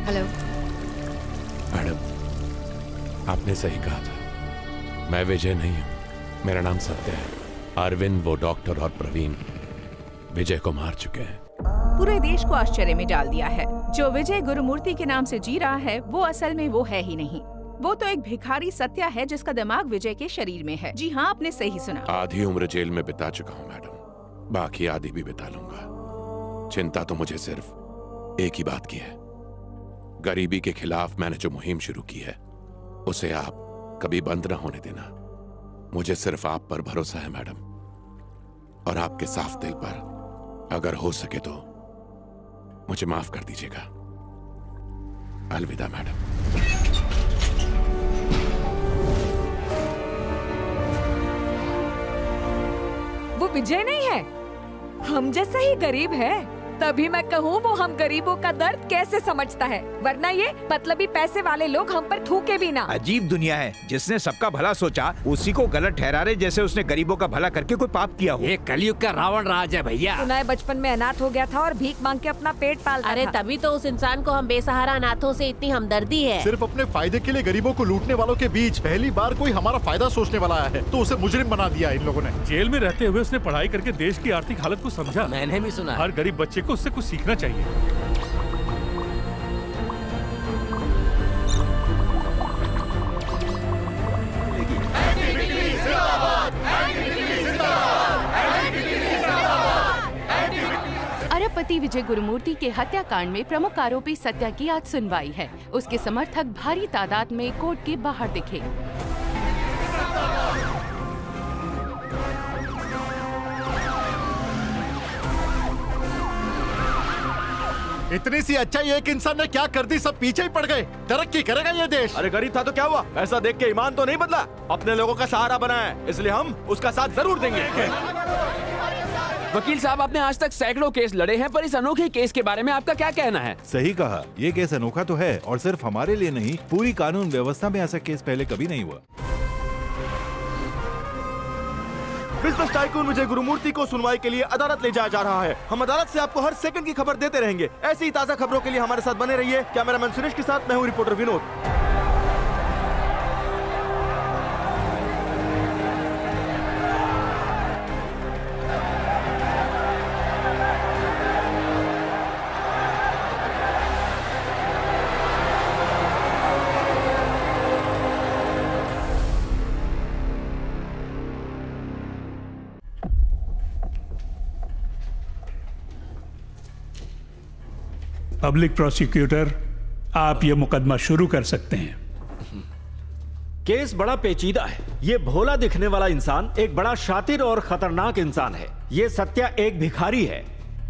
Hello madam, आपने सही कहा था। मैं विजय नहीं हूं, मेरा नाम सत्य है। अरविंद, वो डॉक्टर और प्रवीण विजय को मार चुके हैं। पूरे देश को आश्चर्य में डाल दिया है। जो विजय गुरुमूर्ति के नाम से जी रहा है वो असल में वो है ही नहीं। वो तो एक भिखारी सत्या है जिसका दिमाग विजय के शरीर में है। जी हाँ, आपने सही सुना। आधी उम्र जेल में बिता चुका हूं मैडम, बाकी आधी भी बिता लूंगा। चिंता तो मुझे सिर्फ एक ही बात की है। गरीबी के खिलाफ मैंने जो मुहिम शुरू की है उसे आप कभी बंद ना होने देना। मुझे सिर्फ आप पर भरोसा है मैडम, और आपके साफ दिल पर। अगर हो सके तो मुझे माफ कर दीजिएगा। अलविदा मैडम। वो विजय नहीं है, हम जैसा ही गरीब है। तभी मैं कहूँ वो हम गरीबों का दर्द कैसे समझता है, वरना ये मतलबी पैसे वाले लोग हम पर थूके भी ना। अजीब दुनिया है, जिसने सबका भला सोचा उसी को गलत ठहरा रहे, जैसे उसने गरीबों का भला करके कोई पाप किया हो। ये कलयुग का रावण राज है भैया। सुना है बचपन में अनाथ हो गया था और भीख मांग के अपना पेट पालता था। अरे तभी तो उस इंसान को हम बेसहारा अनाथों से इतनी हमदर्दी है। सिर्फ अपने फायदे के लिए गरीबों को लूटने वालों के बीच पहली बार कोई हमारा फायदा सोचने वाला आया है तो उसे मुजरिम बना दिया इन लोगों ने। जेल में रहते हुए उसने पढ़ाई करके देश की आर्थिक हालत को समझा। मैंने भी सुना। हर गरीब बच्चे को उससे कुछ सीखना चाहिए। अरबपति विजय गुरुमूर्ति के हत्याकांड में प्रमुख आरोपी सत्या की आज सुनवाई है। उसके समर्थक भारी तादाद में कोर्ट के बाहर दिखे। इतनी सी अच्छाई एक इंसान ने क्या कर दी, सब पीछे ही पड़ गए। तरक्की करेगा ये देश। अरे गरीब था तो क्या हुआ, ऐसा देख के ईमान तो नहीं बदला। अपने लोगों का सहारा बना है, इसलिए हम उसका साथ जरूर देंगे। वकील साहब, आपने आज तक सैकड़ों केस लड़े हैं, पर इस अनोखे केस के बारे में आपका क्या कहना है? सही कहा, ये केस अनोखा तो है, और सिर्फ हमारे लिए नहीं, पूरी कानून व्यवस्था में ऐसा केस पहले कभी नहीं हुआ। बिजनेस टाइकून विजय गुरुमूर्ति को सुनवाई के लिए अदालत ले जाया जा रहा है। हम अदालत से आपको हर सेकंड की खबर देते रहेंगे। ऐसी ही ताज़ा खबरों के लिए हमारे साथ बने रहिए। कैमरामैन सुरेश के साथ मैं हूँ रिपोर्टर विनोद। पब्लिक प्रोसिक्यूटर, आप ये मुकदमा शुरू कर सकते हैं। केस बड़ा पेचीदा है। ये भोला दिखने वाला इंसान एक बड़ा शातिर और खतरनाक इंसान है। ये सत्या एक भिखारी है।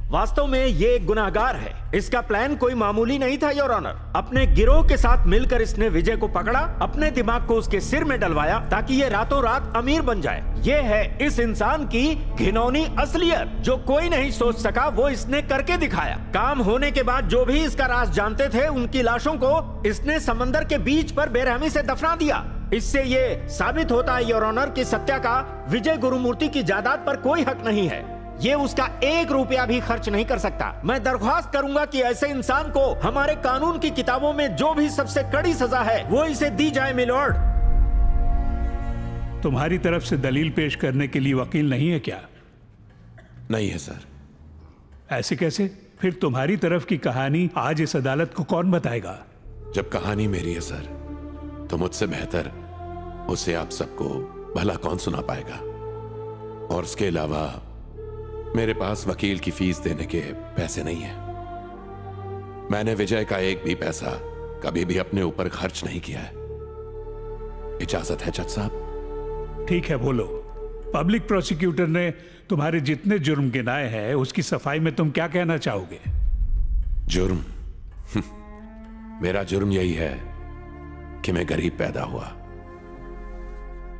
वास्तव में ये एक गुनाहगार है। इसका प्लान कोई मामूली नहीं था योर ऑनर। अपने गिरोह के साथ मिलकर इसने विजय को पकड़ा, अपने दिमाग को उसके सिर में डलवाया ताकि ये रातों रात अमीर बन जाए। ये है इस इंसान की घिनौनी असलियत। जो कोई नहीं सोच सका वो इसने करके दिखाया। काम होने के बाद जो भी इसका राज जानते थे उनकी लाशों को इसने समंदर के बीच पर बेरहमी से दफना दिया। इससे ये साबित होता है योर ऑनर कि सत्या का विजय गुरुमूर्ति की जायदाद पर कोई हक नहीं है। ये उसका 1 रुपया भी खर्च नहीं कर सकता। मैं दरख्वास्त करूंगा कि ऐसे इंसान को हमारे कानून की किताबों में जो भी सबसे कड़ी सजा है वो इसे दी जाए मिलॉर्ड। तुम्हारी तरफ से दलील पेश करने के लिए वकील नहीं है क्या? नहीं है सर। ऐसे कैसे? फिर तुम्हारी तरफ की कहानी आज इस अदालत को कौन बताएगा? जब कहानी मेरी है सर, तो मुझसे बेहतर उसे आप सबको भला कौन सुना पाएगा। और उसके अलावा मेरे पास वकील की फीस देने के पैसे नहीं है। मैंने विजय का एक भी पैसा कभी भी अपने ऊपर खर्च नहीं किया है। इजाजत है जज साहब? ठीक है, बोलो। पब्लिक प्रोसिक्यूटर ने तुम्हारे जितने जुर्म गिनाए हैं उसकी सफाई में तुम क्या कहना चाहोगे? जुर्म? मेरा जुर्म यही है कि मैं गरीब पैदा हुआ।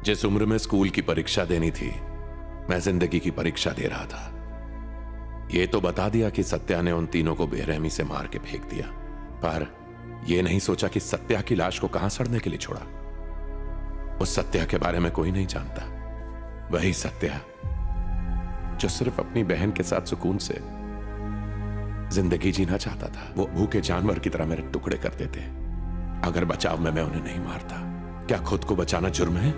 जिस उम्र में स्कूल की परीक्षा देनी थी, मैं जिंदगी की परीक्षा दे रहा था। यह तो बता दिया कि सत्या ने उन तीनों को बेरहमी से मार के फेंक दिया, पर यह नहीं सोचा कि सत्या की लाश को कहां सड़ने के लिए छोड़ा। उस सत्या के बारे में कोई नहीं जानता। वही सत्या जो सिर्फ अपनी बहन के साथ सुकून से जिंदगी जीना चाहता था। वो भूखे जानवर की तरह मेरे टुकड़े कर देते। अगर बचाव में मैं उन्हें नहीं मारता, क्या खुद को बचाना जुर्म है?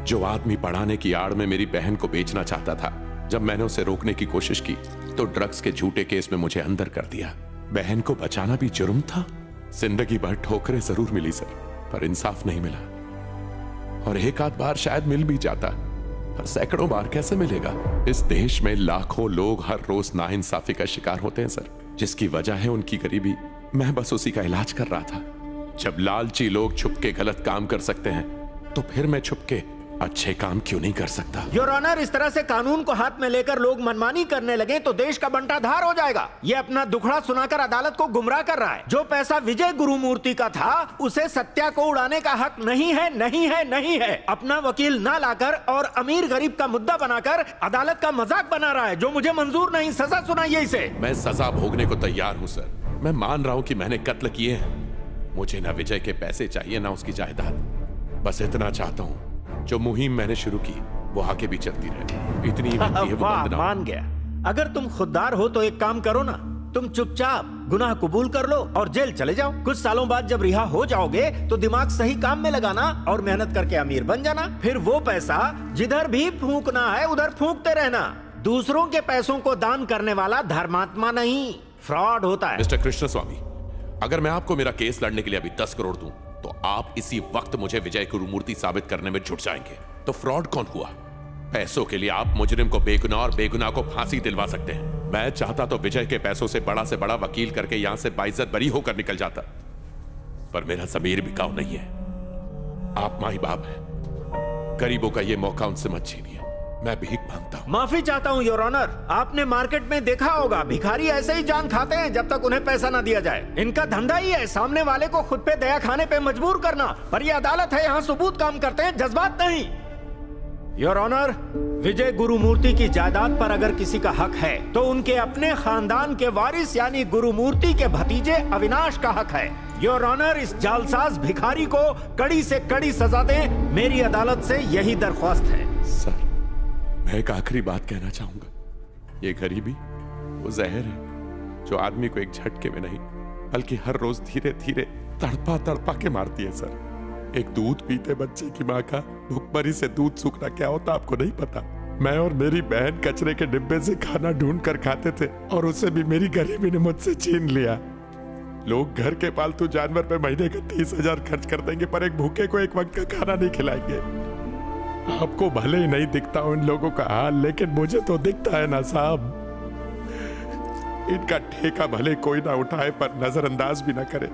जो आदमी पढ़ाने की आड़ में मेरी बहन को बेचना चाहता था, जब मैंने उसे रोकने की कोशिश की तो ड्रग्स के झूठे केस में मुझे अंदर कर दिया। बहन को बचाना भी जुर्म था। जिंदगी भर ठोकरें जरूर मिली सर, पर इंसाफ नहीं मिला। और एक आध बार शायद मिल भी जाता, पर सैकड़ों बार कैसे मिलेगा? इस देश में लाखों लोग हर रोज नाइंसाफी का शिकार होते हैं सर, जिसकी वजह है उनकी गरीबी। मैं बस उसी का इलाज कर रहा था। जब लालची लोग छुपके गलत काम कर सकते हैं, तो फिर मैं छुपके अच्छे काम क्यों नहीं कर सकता? योर ऑनर, इस तरह से कानून को हाथ में लेकर लोग मनमानी करने लगे तो देश का बंटाधार हो जाएगा। ये अपना दुखड़ा सुनाकर अदालत को गुमराह कर रहा है। जो पैसा विजय गुरुमूर्ति का था, उसे सत्या को उड़ाने का हक नहीं है, नहीं है, नहीं है। अपना वकील ना लाकर और अमीर गरीब का मुद्दा बनाकर अदालत का मजाक बना रहा है, जो मुझे मंजूर नहीं। सजा सुनाइए इसे। मैं सजा भोगने को तैयार हूँ सर। मैं मान रहा हूँ कि मैंने कत्ल किए हैं। मुझे ना विजय के पैसे चाहिए, ना उसकी जायदाद। बस इतना चाहता हूँ, जो मुहिम मैंने शुरू की वो आगे भी चलती रहे। इतनी वाह, मान गया। अगर तुम खुददार हो तो एक काम करो ना, तुम चुपचाप गुनाह कबूल कर लो और जेल चले जाओ। कुछ सालों बाद जब रिहा हो जाओगे तो दिमाग सही काम में लगाना और मेहनत करके अमीर बन जाना। फिर वो पैसा जिधर भी फूंकना है उधर फूंकते रहना। दूसरों के पैसों को दान करने वाला धर्मात्मा नहीं, फ्रॉड होता है। मिस्टर कृष्ण स्वामी, अगर मैं आपको मेरा केस लड़ने के लिए अभी 10 करोड़ दूं, तो आप इसी वक्त मुझे विजय गुरुमूर्ति साबित करने में जुट जाएंगे। तो फ्रॉड कौन हुआ? पैसों के लिए आप मुजरिम को बेगुनाह और बेगुनाह को फांसी दिलवा सकते हैं। मैं चाहता तो विजय के पैसों से बड़ा वकील करके यहां से बाइज्जत बरी होकर निकल जाता, पर मेरा ज़मीर बिकाऊ नहीं है। आप माई बाप हैं, गरीबों का ये मौका उनसे मत छीनिए। मैं भीख मांगता हूँ। माफी चाहता हूँ योर ऑनर। आपने मार्केट में देखा होगा, भिखारी ऐसे ही जान खाते हैं जब तक उन्हें पैसा ना दिया जाए। इनका धंधा ही है सामने वाले को खुद पे दया खाने पे मजबूर करना। पर ये अदालत है, यहाँ सबूत काम करते हैं, जज्बात नहीं। योर ऑनर, विजय गुरुमूर्ति की जायदाद पर अगर किसी का हक है तो उनके अपने खानदान के वारिस यानी गुरुमूर्ति के भतीजे अविनाश का हक है। योर ऑनर, इस जालसाज भिखारी को कड़ी से कड़ी सजा दें, मेरी अदालत से यही दरख्वास्त है। सर, मैं एक आखिरी बात कहना चाहूंगा। ये गरीबी वो जहर है जो आदमी को एक झटके में नहीं बल्कि हर रोज धीरे धीरे तड़पा तड़पा के मारती है सर। एक दूध पीते बच्चे की माँ का भूखमरी से दूध सूखना क्या होता आपको नहीं पता। मैं और मेरी बहन कचरे के डिब्बे से खाना ढूंढ कर खाते थे और उसे भी मेरी गरीबी ने मुझसे छीन लिया। लोग घर के पालतू जानवर पे महीने का 30,000 खर्च कर देंगे, पर एक भूखे को एक वक्त का खाना नहीं खिलाएंगे। आपको भले ही नहीं दिखता उन लोगों का हाल, लेकिन मुझे तो दिखता है ना साहब। इनका ठेका भले कोई ना उठाए, पर नजरअंदाज भी ना करे।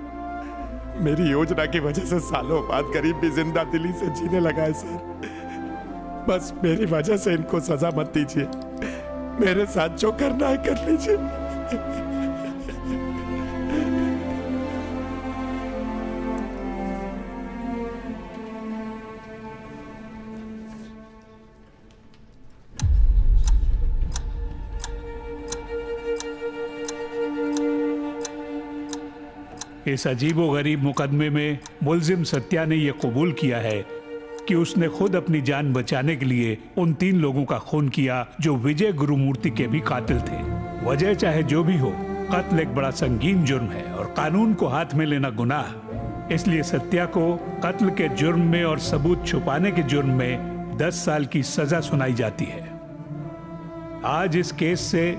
मेरी योजना की वजह से सालों बाद गरीब भी जिंदा दिली से जीने लगा है सर। बस मेरी वजह से इनको सजा मत दीजिए। मेरे साथ जो करना है कर लीजिए। इस अजीबोगरीब मुकदमे में मुलजिम सत्या ने यह कबूल किया है कि उसने खुद अपनी जान बचाने के लिए उन 3 लोगों का खून किया जो विजय गुरुमूर्ति के भी कातिल थे। वजह चाहे जो भी हो, कत्ल एक बड़ा संगीन जुर्म है और कानून को हाथ में लेना गुनाह। इसलिए सत्या को कत्ल के जुर्म में और सबूत छुपाने के जुर्म में 10 साल की सजा सुनाई जाती है। आज इस केस से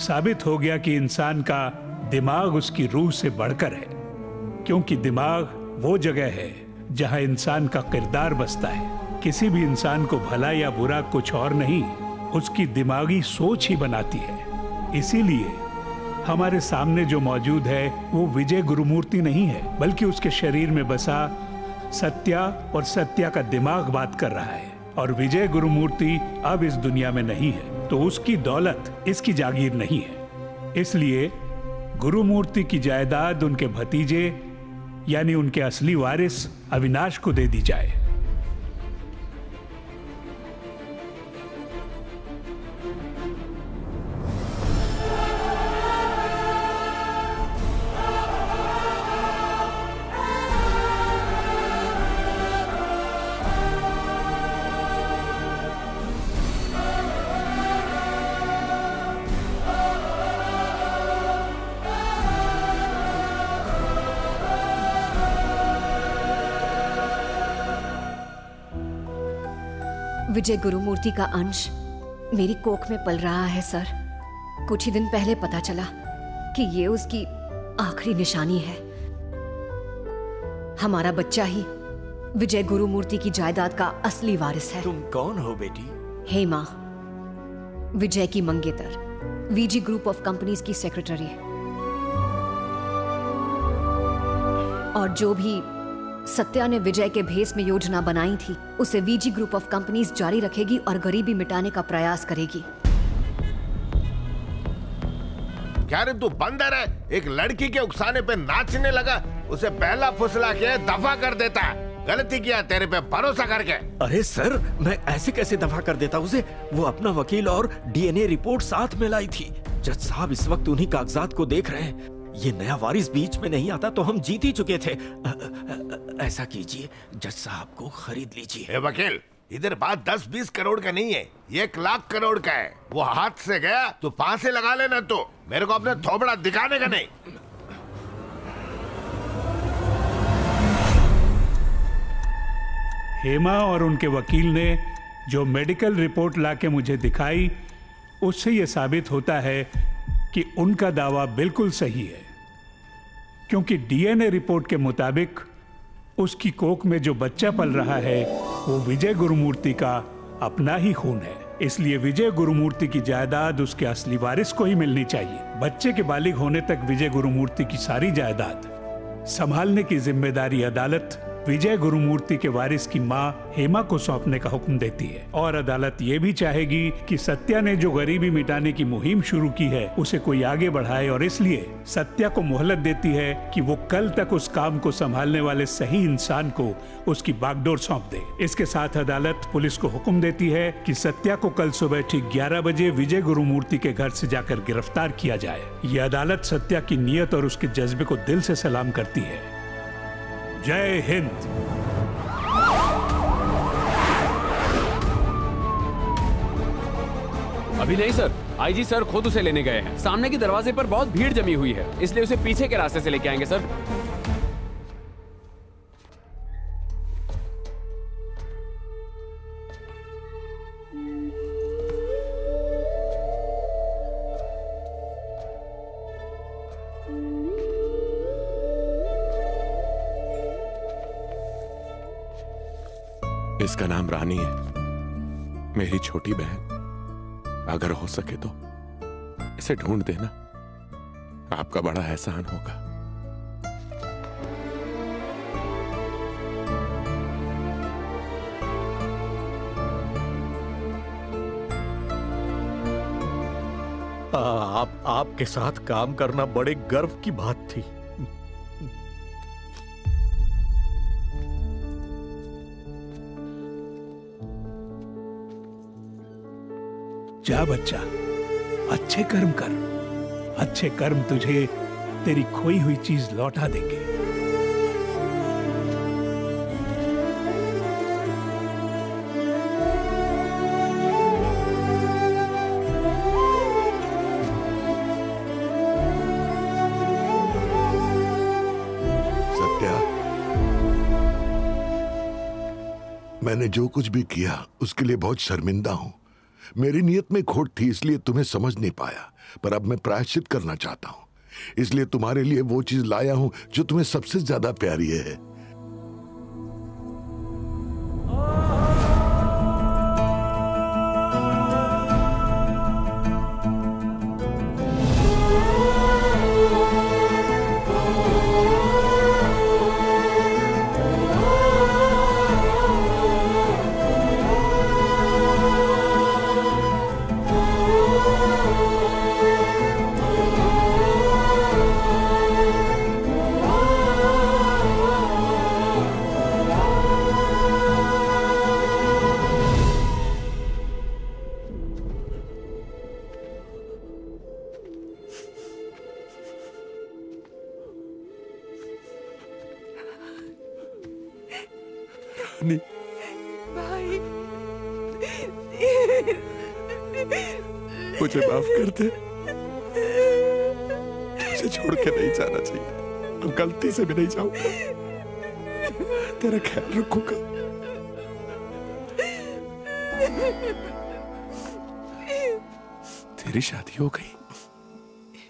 साबित हो गया कि इंसान का दिमाग उसकी रूह से बढ़कर है, क्योंकि दिमाग वो जगह है जहां इंसान का किरदार बसता है। किसी भी इंसान को भला या बुरा कुछ और नहीं, उसकी दिमागी सोच ही बनाती है। इसीलिए हमारे सामने जो मौजूद है वो विजय गुरुमूर्ति नहीं है, बल्कि उसके शरीर में बसा सत्या और सत्या का दिमाग बात कर रहा है। और विजय गुरुमूर्ति अब इस दुनिया में नहीं है, तो उसकी दौलत इसकी जागीर नहीं है। इसलिए गुरुमूर्ति की जायदाद उनके भतीजे यानी उनके असली वारिस अविनाश को दे दी जाए। विजय गुरुमूर्ति का अंश मेरी कोख में पल रहा है सर। कुछ ही दिन पहले पता चला कि ये उसकी आखिरी निशानी है। हमारा बच्चा ही विजय गुरुमूर्ति की जायदाद का असली वारिस है। तुम कौन हो बेटी? हेमा, विजय की मंगेतर, वीजी ग्रुप ऑफ कंपनीज की सेक्रेटरी। और जो भी सत्या ने विजय के भेस में योजना बनाई थी, उसे वीजी ग्रुप ऑफ कंपनीज जारी रखेगी और गरीबी मिटाने का प्रयास करेगी। क्या रे तू बंदर है? एक लड़की के उकसाने पे नाचने लगा, उसे पहला फुसला के दफा कर देता। गलती किया तेरे पे भरोसा करके। अरे सर, मैं ऐसे कैसे दफा कर देता उसे? वो अपना वकील और डीएनए रिपोर्ट साथ में लाई थी। जज साहब इस वक्त उन्हीं कागजात को देख रहे हैं। ये नया वारिस बीच में नहीं आता तो हम जीत ही चुके थे। ऐसा कीजिए, जज साहब को खरीद लीजिए। वकील, इधर बात 10-20 करोड़ का नहीं है, 1 लाख करोड़ का है। वो हाथ से गया तो फांसी लगा लेना। तो मेरे को अपने थोबड़ा दिखाने का नहीं। हेमा और उनके वकील ने जो मेडिकल रिपोर्ट लाके मुझे दिखाई, उससे यह साबित होता है कि उनका दावा बिल्कुल सही है। क्योंकि डीएनए रिपोर्ट के मुताबिक उसकी कोख में जो बच्चा पल रहा है वो विजय गुरुमूर्ति का अपना ही खून है। इसलिए विजय गुरुमूर्ति की जायदाद उसके असली वारिस को ही मिलनी चाहिए। बच्चे के बालिग होने तक विजय गुरुमूर्ति की सारी जायदाद संभालने की जिम्मेदारी अदालत विजय गुरुमूर्ति के वारिस की मां हेमा को सौंपने का हुक्म देती है। और अदालत ये भी चाहेगी कि सत्या ने जो गरीबी मिटाने की मुहिम शुरू की है उसे कोई आगे बढ़ाए, और इसलिए सत्या को मोहलत देती है कि वो कल तक उस काम को संभालने वाले सही इंसान को उसकी बागडोर सौंप दे। इसके साथ अदालत पुलिस को हुक्म देती है कि सत्या को कल सुबह ठीक 11 बजे विजय गुरुमूर्ति के घर से जाकर गिरफ्तार किया जाए। ये अदालत सत्या की नीयत और उसके जज्बे को दिल से सलाम करती है। जय हिंद। अभी नहीं सर, आईजी सर खुद उसे लेने गए हैं। सामने के दरवाजे पर बहुत भीड़ जमी हुई है, इसलिए उसे पीछे के रास्ते से लेके आएंगे सर। इसका नाम रानी है, मेरी छोटी बहन। अगर हो सके तो इसे ढूंढ देना, आपका बड़ा एहसान होगा। आपके साथ काम करना बड़े गर्व की बात थी। जा बच्चा, अच्छे कर्म कर। अच्छे कर्म तुझे तेरी खोई हुई चीज लौटा देंगे। सत्या, मैंने जो कुछ भी किया उसके लिए बहुत शर्मिंदा हूं। मेरी नीयत में खोट थी, इसलिए तुम्हें समझ नहीं पाया। पर अब मैं प्रायश्चित करना चाहता हूं, इसलिए तुम्हारे लिए वो चीज लाया हूं जो तुम्हें सबसे ज्यादा प्यारी है। भाई, मुझे माफ कर दे। तुझे छोड़ के नहीं जाना चाहिए, गलती से भी नहीं जाऊंगा। तेरा ख्याल रखूंगा। तेरी शादी हो गई?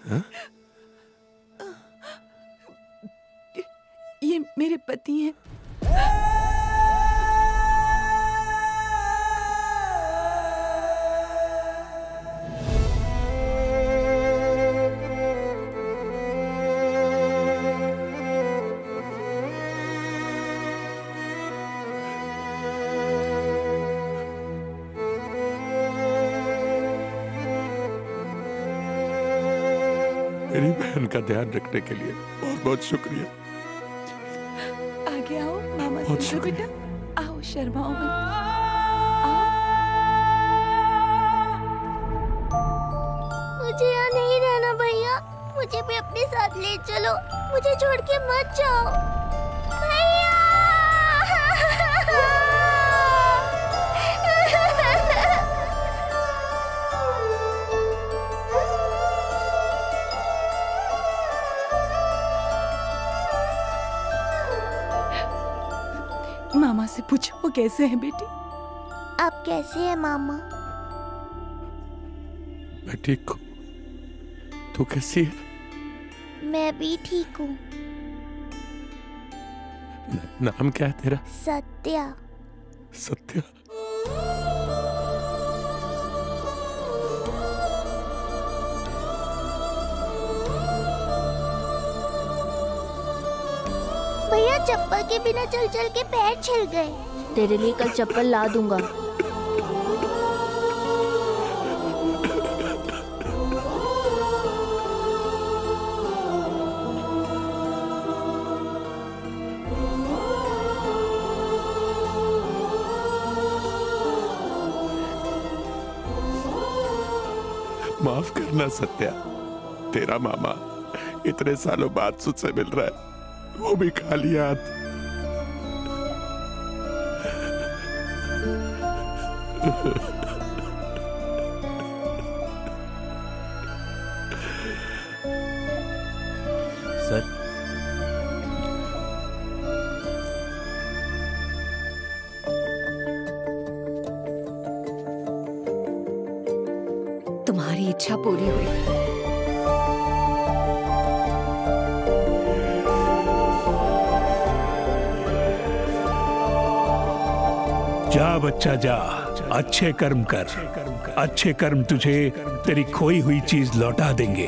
हाँ? ये मेरे पति हैं। मेरी बहन का ध्यान रखने के लिए बहुत बहुत शुक्रिया। आगे आओ मामा से बेटा, आओ शर्माओ मत। मुझे यहाँ नहीं रहना भैया, मुझे भी अपने साथ ले चलो, मुझे छोड़ के मत जाओ भैया। मामा से पूछो वो कैसे हैं बेटी। आप कैसे हैं मामा? मैं ठीक हूँ, तू कैसी है? मैं भी ठीक हूँ। नाम क्या है तेरा? सत्या। सत्या। भैया चप्पल के बिना चल चल के पैर छिल गए। तेरे लिए कल चप्पल ला दूंगा। माफ करना सत्या, तेरा मामा इतने सालों बाद तुझसे मिल रहा है, वो भी खाली हाथ। सर, तुम्हारी इच्छा पूरी हुई। जा बच्चा जा, अच्छे कर्म कर। अच्छे कर्म तुझे तेरी खोई हुई चीज लौटा देंगे।